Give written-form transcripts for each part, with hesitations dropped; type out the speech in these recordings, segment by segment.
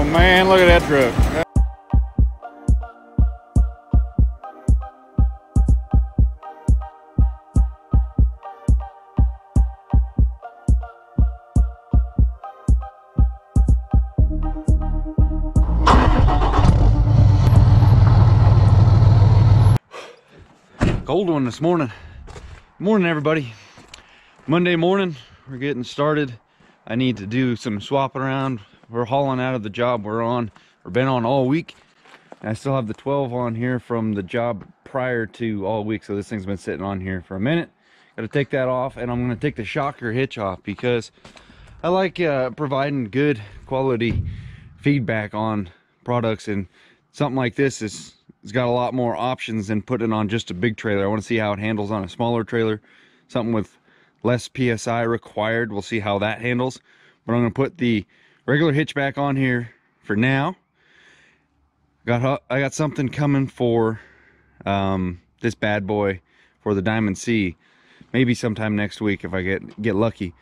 Oh man, look at that truck. Cold one this morning. Morning, everybody. Monday morning, we're getting started. I need to do some swapping around. We're hauling out of the job we're on, or been on all week. And I still have the 12 on here from the job prior to all week, so this thing's been sitting on here for a minute. Got to take that off, and I'm going to take the shocker hitch off because I like providing good quality feedback on products, and something like this it's got a lot more options than putting it on just a big trailer. I want to see how it handles on a smaller trailer, something with less PSI required. We'll see how that handles. But I'm going to put the regular hitch back on here for now. I got something coming for this bad boy for the Diamond C, maybe sometime next week if I get lucky.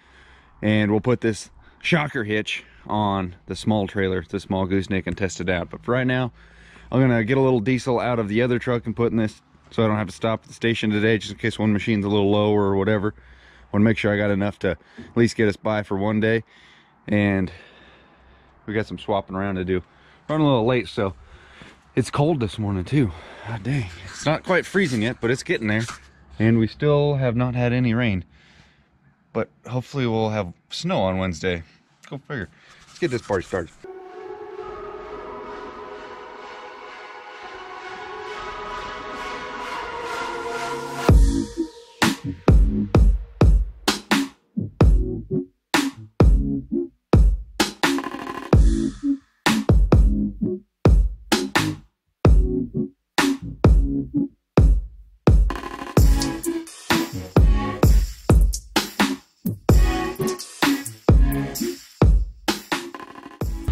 And we'll put this shocker hitch on the small trailer, the small gooseneck, and test it out. But for right now, I'm gonna get a little diesel out of the other truck and put in this, so I don't have to stop at the station today, just in case one machine's a little low or whatever. I want to make sure I got enough to at least get us by for one day. And we got some swapping around to do. Running a little late, so it's cold this morning too. God dang, it's not quite freezing yet, but it's getting there. And we still have not had any rain, but hopefully we'll have snow on Wednesday. Go figure. Let's get this party started.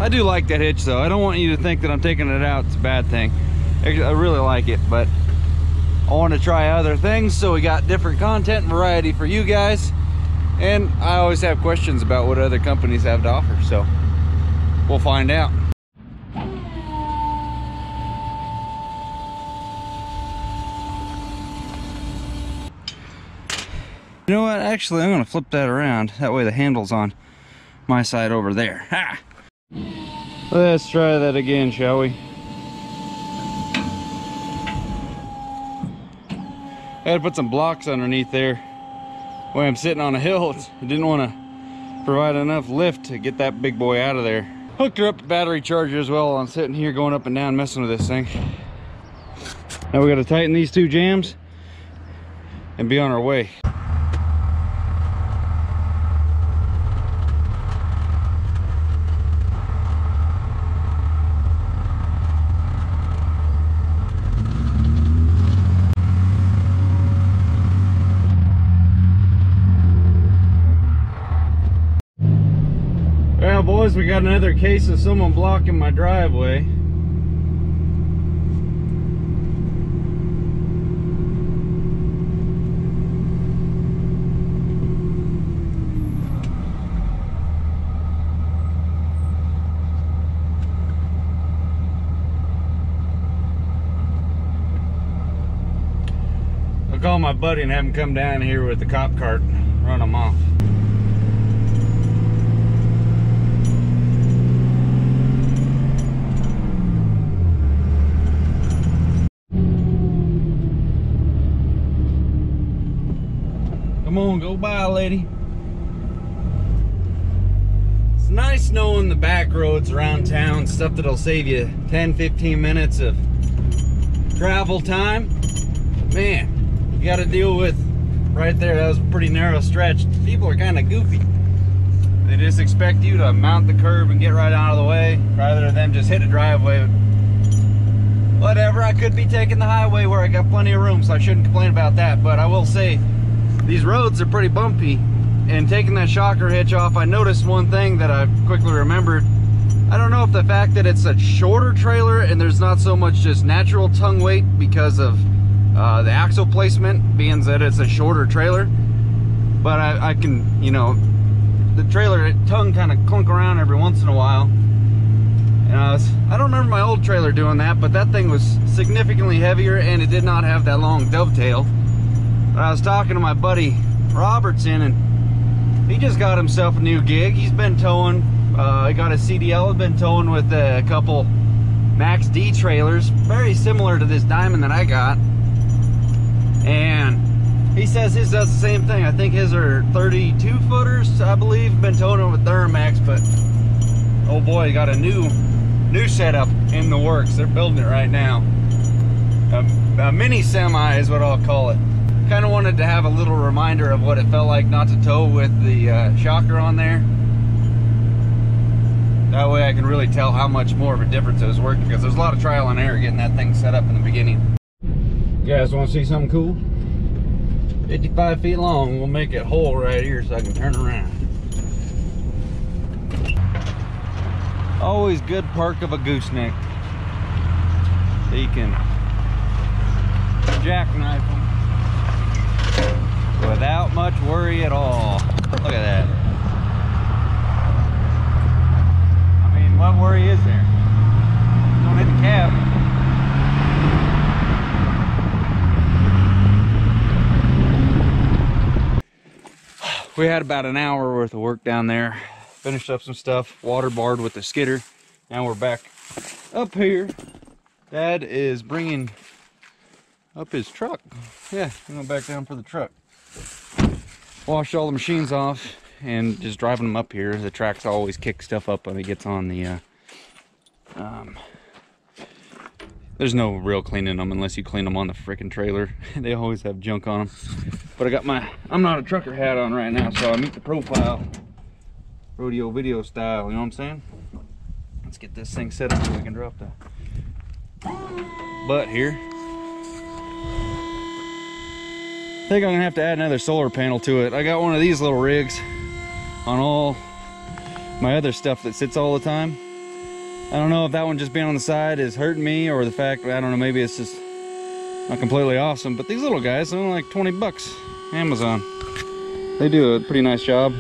I do like that hitch though. I don't want you to think that I'm taking it out, it's a bad thing. I really like it, but I want to try other things, so we got different content and variety for you guys. And I always have questions about what other companies have to offer, so we'll find out. You know what, actually I'm going to flip that around, that way the handle's on my side over there. Ha! Let's try that again, shall we? I had to put some blocks underneath there. When I'm sitting on a hill, I didn't want to provide enough lift to get that big boy out of there. Hooked her up to battery charger as well. I'm sitting here going up and down messing with this thing. Now we got to tighten these two jams and be on our way. Well, boys, we got another case of someone blocking my driveway. I'll call my buddy and have him come down here with the cop cart and run them off. Come on, go by, lady. It's nice knowing the back roads around town, stuff that'll save you 10-15 minutes of travel time. Man, you gotta deal with right there, that was a pretty narrow stretch. People are kind of goofy. They just expect you to mount the curb and get right out of the way, rather than just hit a driveway. Whatever, I could be taking the highway where I got plenty of room, so I shouldn't complain about that. But I will say, these roads are pretty bumpy, and taking that shocker hitch off, I noticed one thing that I quickly remembered. I don't know if the fact that it's a shorter trailer and there's not so much just natural tongue weight because of the axle placement, being that it's a shorter trailer, but I can, you know, the trailer tongue kind of clunk around every once in a while, And I don't remember my old trailer doing that, but that thing was significantly heavier and it did not have that long dovetail. But I was talking to my buddy Robertson, and he just got himself a new gig. He's been towing, he got a CDL, been towing with a couple Max D trailers, very similar to this Diamond that I got. And he says his does the same thing. I think his are 32 footers, I believe. Been towing them with Duramax, but oh boy, he got a new setup in the works. They're building it right now. A mini semi is what I'll call it. Kind of wanted to have a little reminder of what it felt like not to tow with the shocker on there. That way I can really tell how much more of a difference it was working, because there's a lot of trial and error getting that thing set up in the beginning. You guys want to see something cool? 55 feet long. We'll make it whole right here so I can turn around. Always good perk of a gooseneck. So you can jackknife them without much worry at all. Look at that. I mean, what worry is there? Don't hit the cab. We had about an hour worth of work down there. Finished up some stuff, water barred with the skidder. Now we're back up here. Dad is bringing up his truck. Yeah, we're going back down for the truck. Washed all the machines off and just driving them up here. The tracks always kick stuff up when it gets on the there's no real cleaning them unless you clean them on the freaking trailer. They always have junk on them. But I got my I'm not a trucker hat on right now, so I meet the profile rodeo video style, you know what I'm saying? Let's get this thing set up so we can drop the butt here. I think I'm gonna have to add another solar panel to it. I got one of these little rigs on all my other stuff that sits all the time. I don't know if that one just being on the side is hurting me, or the fact, I don't know, maybe it's just not completely awesome. But these little guys, they're like 20 bucks. Amazon. They do a pretty nice job.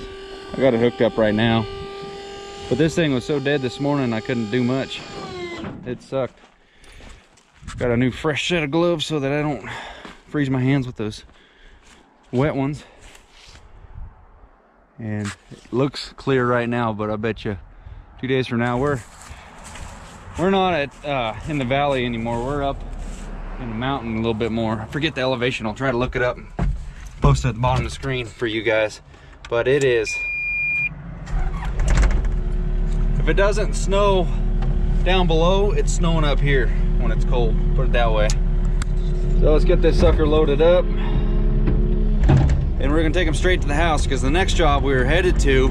I got it hooked up right now. But this thing was so dead this morning I couldn't do much. It sucked. Got a new fresh set of gloves so that I don't freeze my hands with those wet ones. And it looks clear right now, but I bet you 2 days from now we're not at in the valley anymore. We're up in the mountain a little bit more. I forget the elevation. I'll try to look it up and post it at the bottom of the screen for you guys. But it is, if it doesn't snow down below, it's snowing up here when it's cold, put it that way. So let's get this sucker loaded up and we're gonna take them straight to the house, because the next job we were headed to,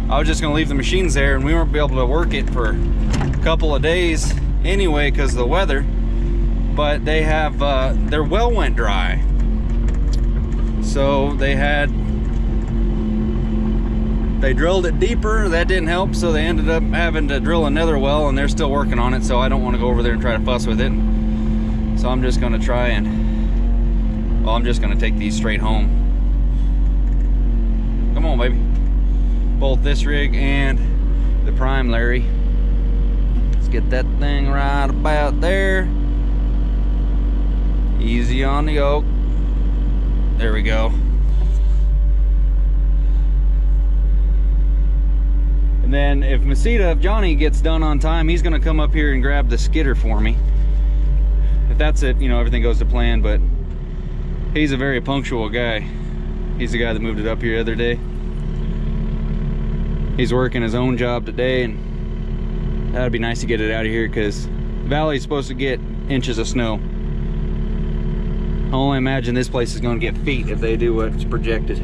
I was just gonna leave the machines there and we weren't be able to work it for a couple of days anyway because of the weather. But they have their well went dry, so they drilled it deeper. That didn't help, so they ended up having to drill another well, and they're still working on it. So I don't want to go over there and try to fuss with it. So I'm just gonna try and, well, I'm just gonna take these straight home. Come on, baby. Both this rig and the Prime Larry. Let's get that thing right about there. Easy on the yoke. There we go. And then if Johnny gets done on time, he's gonna come up here and grab the skidder for me. If that's it, you know, everything goes to plan. But he's a very punctual guy. He's the guy that moved it up here the other day. He's working his own job today, and that'd be nice to get it out of here because the valley's supposed to get inches of snow. I only imagine this place is going to get feet if they do what's projected.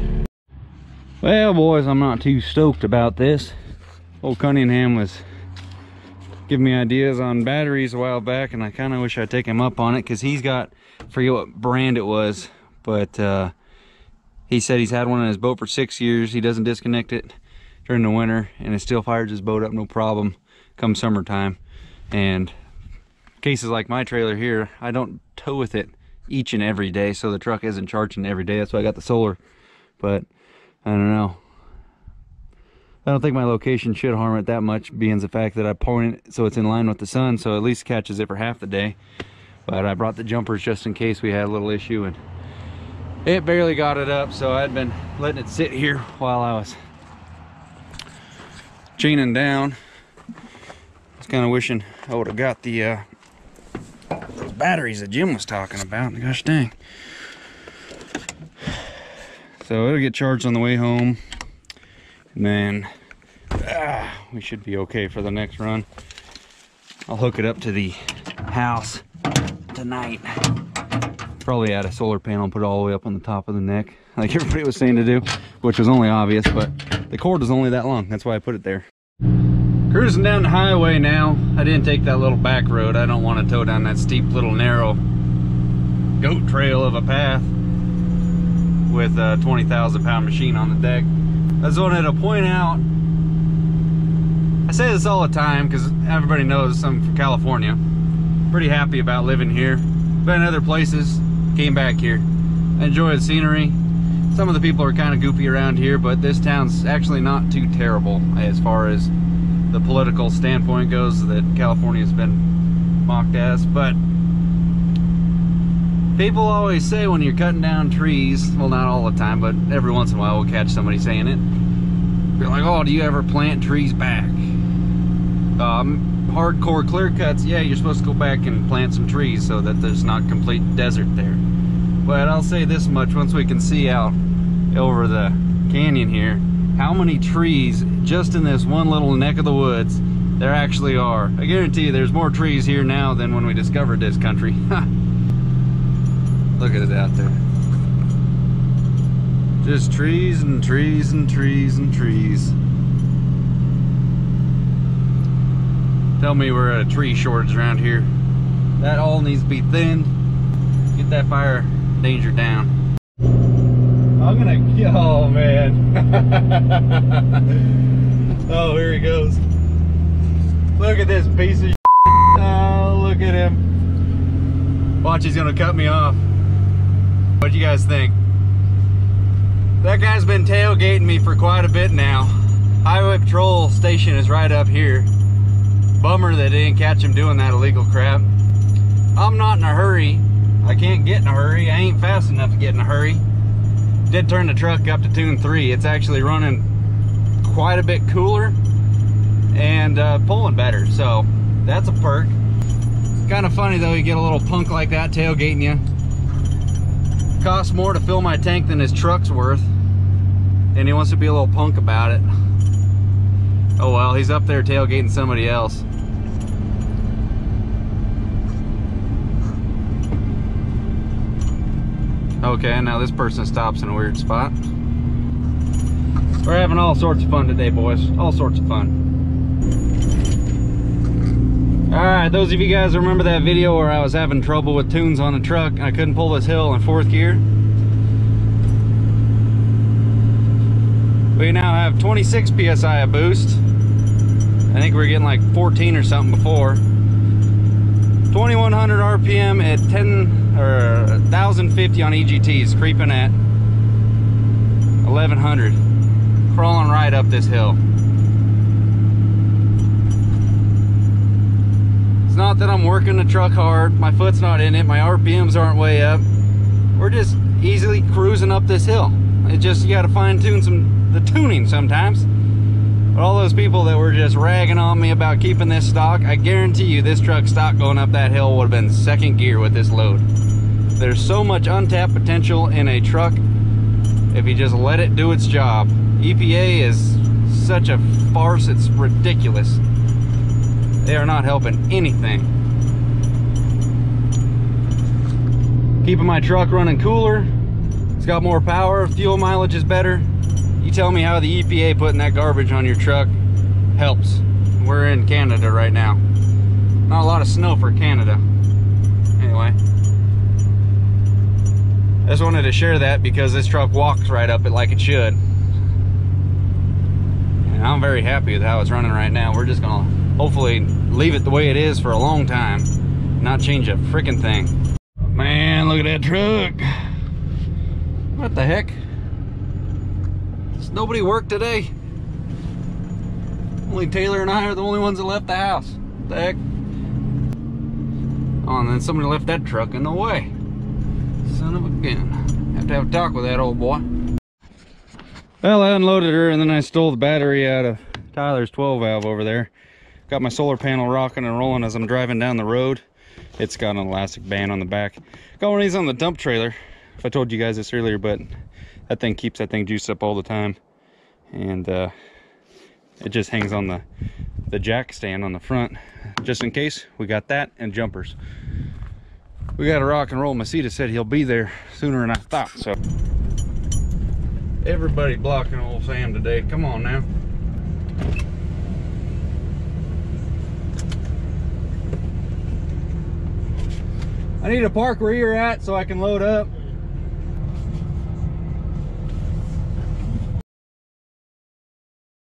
Well, boys, I'm not too stoked about this. Old Cunningham was giving me ideas on batteries a while back, and I kind of wish I'd take him up on it, because he's got, I forget what brand it was, but he said he's had one in his boat for 6 years. He doesn't disconnect it during the winter, and it still fires his boat up no problem come summertime. And cases like my trailer here, I don't tow with it each and every day, so the truck isn't charging every day. That's why I got the solar. But I don't know, I don't think my location should harm it that much, being the fact that I point it so it's in line with the sun, so at least catches it for half the day. But I brought the jumpers just in case we had a little issue, and it barely got it up, so I'd been letting it sit here while I was chaining down. I was kind of wishing I would have got the those batteries that Jim was talking about. Gosh dang. So it'll get charged on the way home, and then we should be okay for the next run. I'll hook it up to the house tonight. Probably add a solar panel and put it all the way up on the top of the neck, like everybody was saying to do, which was only obvious, but the cord is only that long. That's why I put it there. Cruising down the highway now. I didn't take that little back road. I don't want to tow down that steep little narrow goat trail of a path with a 20,000 pound machine on the deck. I just wanted to point out, I say this all the time because everybody knows I'm from California. Pretty happy about living here. Been other places, came back here. I enjoy the scenery. Some of the people are kind of goofy around here, but this town's actually not too terrible as far as the political standpoint goes that California's been mocked as. But people always say when you're cutting down trees, well, not all the time, but every once in a while we'll catch somebody saying it. They're like, oh, do you ever plant trees back? Hardcore clear cuts, yeah, you're supposed to go back and plant some trees so that there's not complete desert there. But I'll say this much, once we can see out over the canyon here, how many trees just in this one little neck of the woods there actually are. I guarantee you there's more trees here now than when we discovered this country. Look at it out there. Just trees and trees and trees and trees. Tell me we're at a tree shortage around here. That all needs to be thinned. Get that fire danger down. I'm gonna, oh man. Oh, here he goes. Look at this piece of shit. Oh, look at him. Watch, he's gonna cut me off. What do you guys think? That guy's been tailgating me for quite a bit now. Highway Patrol station is right up here. Bummer that they didn't catch him doing that illegal crap. I'm not in a hurry. I can't get in a hurry. I ain't fast enough to get in a hurry. Did turn the truck up to tune 3. It's actually running quite a bit cooler and pulling better, so that's a perk. It's kind of funny though, you get a little punk like that tailgating you. Costs more to fill my tank than his truck's worth, and he wants to be a little punk about it. Oh well, he's up there tailgating somebody else. Okay, now this person stops in a weird spot. We're having all sorts of fun today, boys. All sorts of fun. Alright, those of you guys remember that video where I was having trouble with tunes on the truck and I couldn't pull this hill in 4th gear? We now have 26 PSI of boost. I think we were getting like 14 or something before. 2100 RPM at 1050 on EGTs, creeping at 1100, crawling right up this hill. It's not that I'm working the truck hard, my foot's not in it, my RPMs aren't way up. We're just easily cruising up this hill. It just, you gotta fine tune the tuning sometimes. But all those people that were just ragging on me about keeping this stock, I guarantee you this truck stock going up that hill would have been 2nd gear with this load. There's so much untapped potential in a truck if you just let it do its job. EPA is such a farce, it's ridiculous. They are not helping anything. Keeping my truck running cooler, it's got more power, fuel mileage is better. You tell me how the EPA putting that garbage on your truck helps. We're in Canada right now. Not a lot of snow for Canada. Anyway. I just wanted to share that because this truck walks right up it like it should. And I'm very happy with how it's running right now. We're just gonna hopefully leave it the way it is for a long time. Not change a freaking thing. Man, look at that truck. What the heck? Does nobody work today? Only Taylor and I are the only ones that left the house. What the heck? Oh, and then somebody left that truck in the way. Son of a gun. Have to have a talk with that old boy. Well, I unloaded her and then I stole the battery out of Tyler's 12 valve over there. Got my solar panel rocking and rolling as I'm driving down the road. It's got an elastic band on the back. Got one of these on the dump trailer. If I told you guys this earlier, but that thing keeps that thing juiced up all the time. And it just hangs on the jack stand on the front, just in case. We got that and jumpers. We got a rock and roll. Masita said he'll be there sooner than I thought, so. Everybody blocking old Sam today. Come on now. I need to park where you're at so I can load up.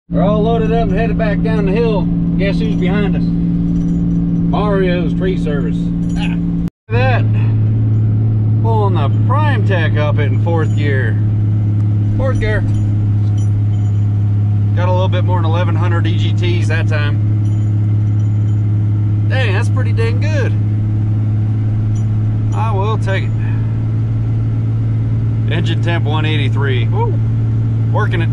We're all loaded up and headed back down the hill. Guess who's behind us? Mario's Tree Service. Ah, look at that. Pulling the Prime Tech up it in 4th gear. 4th gear. Got a little bit more than 1100 EGTs that time. Dang, that's pretty dang good. I will take it. Engine temp 183. Woo. Working it.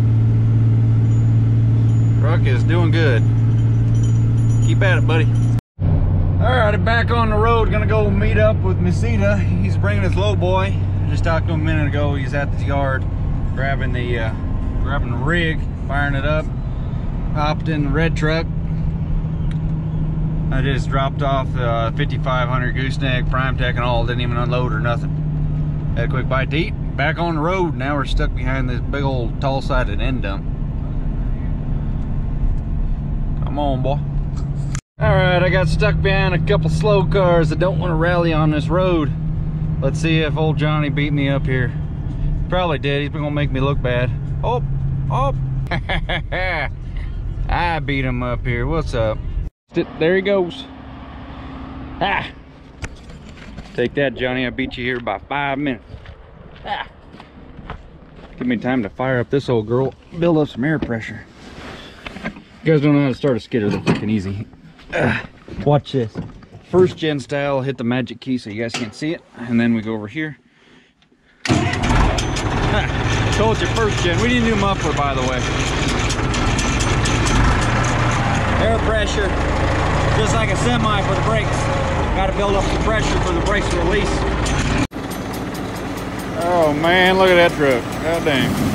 Truck is doing good. Keep at it, buddy. Alright, back on the road. Gonna go meet up with Masita. He's bringing his low boy. I just talked to him a minute ago. He's at the yard grabbing the rig, firing it up. Hopped in the red truck. I just dropped off the 5500 gooseneck, Prime Tech and all. Didn't even unload or nothing. Had a quick bite to eat. Back on the road. Now we're stuck behind this big old tall-sided end dump. Come on, boy. Alright, I got stuck behind a couple slow cars that don't want to rally on this road. Let's see if old Johnny beat me up here. Probably did. He's gonna make me look bad. Oh, oh. I beat him up here. What's up? There he goes. Ah. Take that, Johnny. I beat you here by 5 minutes. Ah. Give me time to fire up this old girl. Build up some air pressure. You guys don't know how to start a skidder. They're freaking easy. Watch this. First gen style, hit the magic key so you guys can't see it. And then we go over here. I told you, first gen. We need a new muffler, by the way. Air pressure, just like a semi for the brakes. Got to build up the pressure for the brakes to release. Oh man, look at that truck. God dang.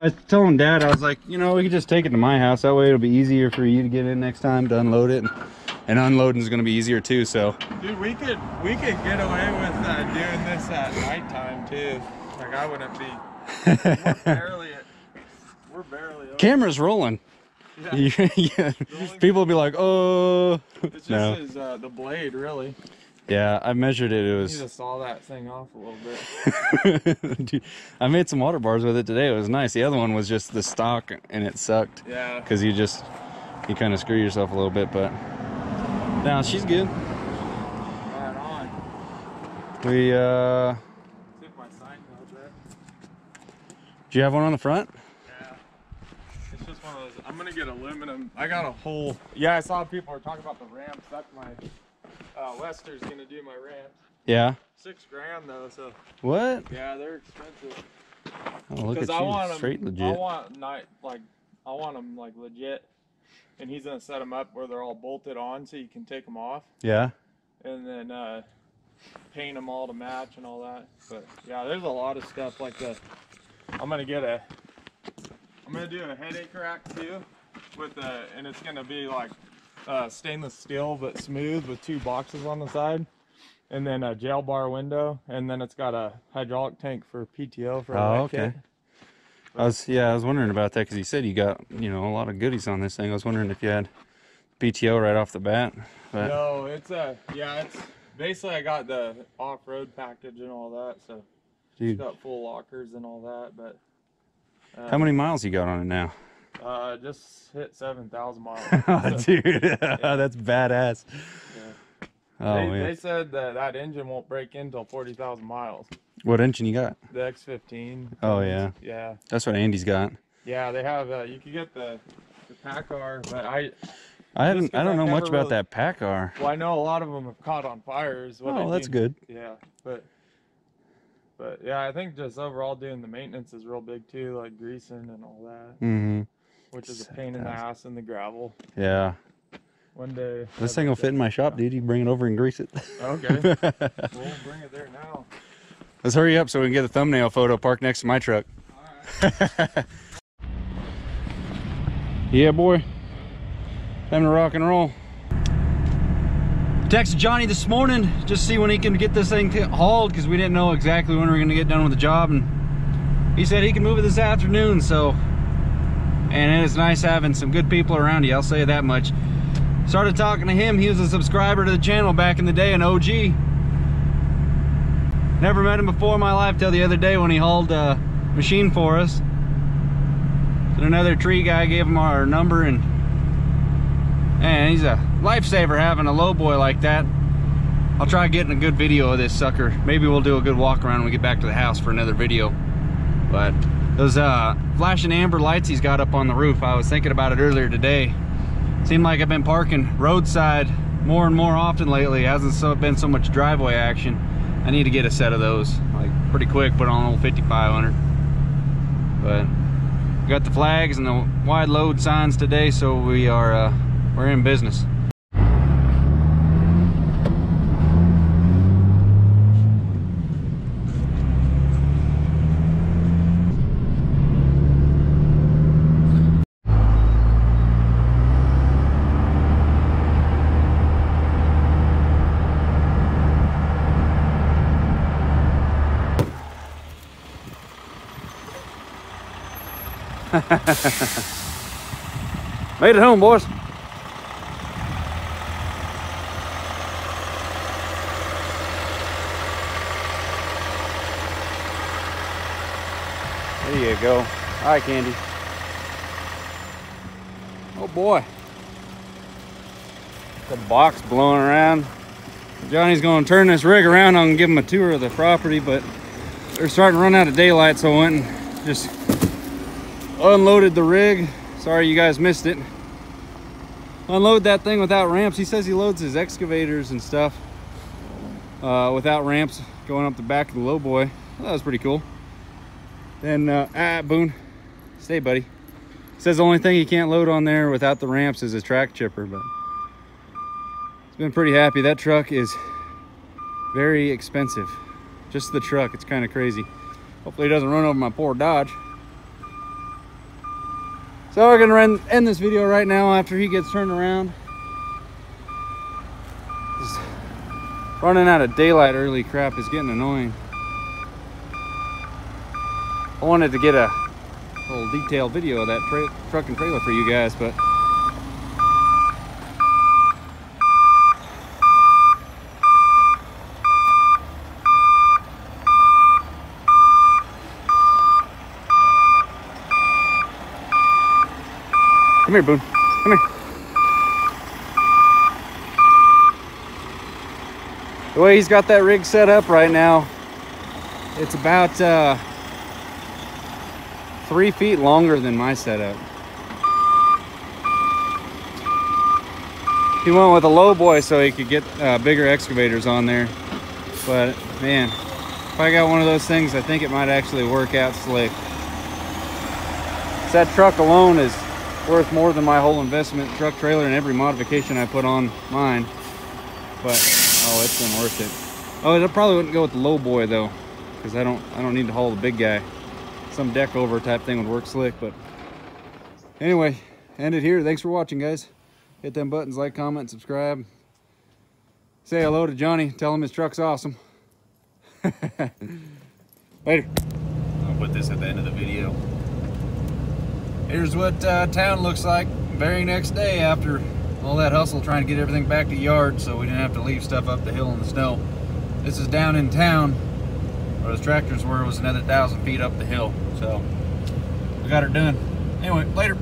I was telling Dad, I was like, you know, we could just take it to my house. That way it'll be easier for you to get in next time to unload it. And unloading is going to be easier too, so. Dude, we could get away with doing this at nighttime too. Like I wouldn't be. We're barely over. Camera's rolling. Yeah. Yeah. People will be like, oh. It's just the blade, really. Yeah, I measured it. It was. You just saw that thing off a little bit. Dude, I made some water bars with it today. It was nice. The other one was just the stock, and it sucked. Yeah. Because you kind of screw yourself a little bit, but no, she's good. Right on. We Took my sign out there. Do you have one on the front? Yeah. It's just one of those. I'm gonna get aluminum. I got a whole. Yeah, I saw people were talking about the ramps. That's my. Wester's gonna do my ramps. Yeah. $6 grand though, so. What? Yeah, they're expensive. Oh, look at you, I want straight them, legit. I want them like legit, and he's gonna set them up where they're all bolted on, so you can take them off. Yeah. And then paint them all to match and all that. But yeah, there's a lot of stuff like that. I'm gonna do a headache rack too, and it's gonna be like. Stainless steel but smooth with 2 boxes on the side, and then a jail bar window, and then it's got a hydraulic tank for PTO for a okay. I was wondering about that because you said you got a lot of goodies on this thing. I was wondering if you had PTO right off the bat. But... No, it's basically I got the off-road package and all that, so it's got full lockers and all that. But how many miles you got on it now? Just hit 7,000 miles. Oh, dude, that's badass. Yeah. Oh, man. They said that engine won't break in until 40,000 miles. What engine you got? The X15. Oh yeah. Yeah. That's what Andy's got. Yeah, they have. You could get the PACCAR, but I don't know much about that PACCAR. Well, I know a lot of them have caught on fire. Oh, that's good. Yeah, but yeah, I think just overall doing the maintenance is real big too, like greasing and all that. Mm-hmm. Which is a pain in the ass in the gravel. Yeah. One day. This thing will fit in my shop, dude. You bring it over and grease it. Okay. We'll bring it there now. Let's hurry up so we can get a thumbnail photo parked next to my truck. All right. Yeah, boy. Time to rock and roll. Texted Johnny this morning just to see when he can get this thing hauled, because we didn't know exactly when we were going to get done with the job, and he said he can move it this afternoon. So, and it's nice having some good people around you, I'll say that much. Started talking to him. He was a subscriber to the channel back in the day, an OG. Never met him before in my life till the other day when he hauled a machine for us. And another tree guy gave him our number, and he's a lifesaver having a low boy like that. I'll try getting a good video of this sucker. Maybe we'll do a good walk around when we get back to the house for another video. But those flashing amber lights he's got up on the roof, I was thinking about it earlier today. Seemed like I've been parking roadside more and more often lately. Hasn't been so much driveway action. I need to get a set of those, like pretty quick, put on an old 5500. But we got the flags and the wide load signs today, so we're in business. Made it home, boys. There you go. Hi, Candy. Oh boy. The box blowing around. Johnny's gonna turn this rig around. I'm gonna give him a tour of the property, but they're starting to run out of daylight, so I went and just unloaded the rig. Sorry you guys missed it. Unload that thing without ramps. He says he loads his excavators and stuff without ramps going up the back of the lowboy. Well, that was pretty cool. Then Boone, stay buddy. Says the only thing he can't load on there without the ramps is a track chipper, but he's been pretty happy. That truck is very expensive. Just the truck, it's kind of crazy. Hopefully he doesn't run over my poor Dodge. So we're gonna end this video right now after he gets turned around. Just running out of daylight early crap is getting annoying. I wanted to get a little detailed video of that truck and trailer for you guys, but come here, Boone. Come here. The way he's got that rig set up right now, it's about 3 feet longer than my setup. He went with a low boy so he could get bigger excavators on there. But man, if I got one of those things, I think it might actually work out slick. That truck alone is worth more than my whole investment, truck, trailer, and every modification I put on mine. But oh, it's been worth it. Oh, I probably wouldn't go with the low boy though, because I don't need to haul the big guy. Some deck over type thing would work slick. But anyway, end it here. Thanks for watching, guys. Hit them buttons, like, comment, subscribe. Say hello to Johnny. Tell him his truck's awesome. Later. I'll put this at the end of the video. Here's what town looks like very next day after all that hustle trying to get everything back to yard so we didn't have to leave stuff up the hill in the snow. This is down in town where those tractors were. It was another 1,000 feet up the hill. So we got her done. Anyway, later.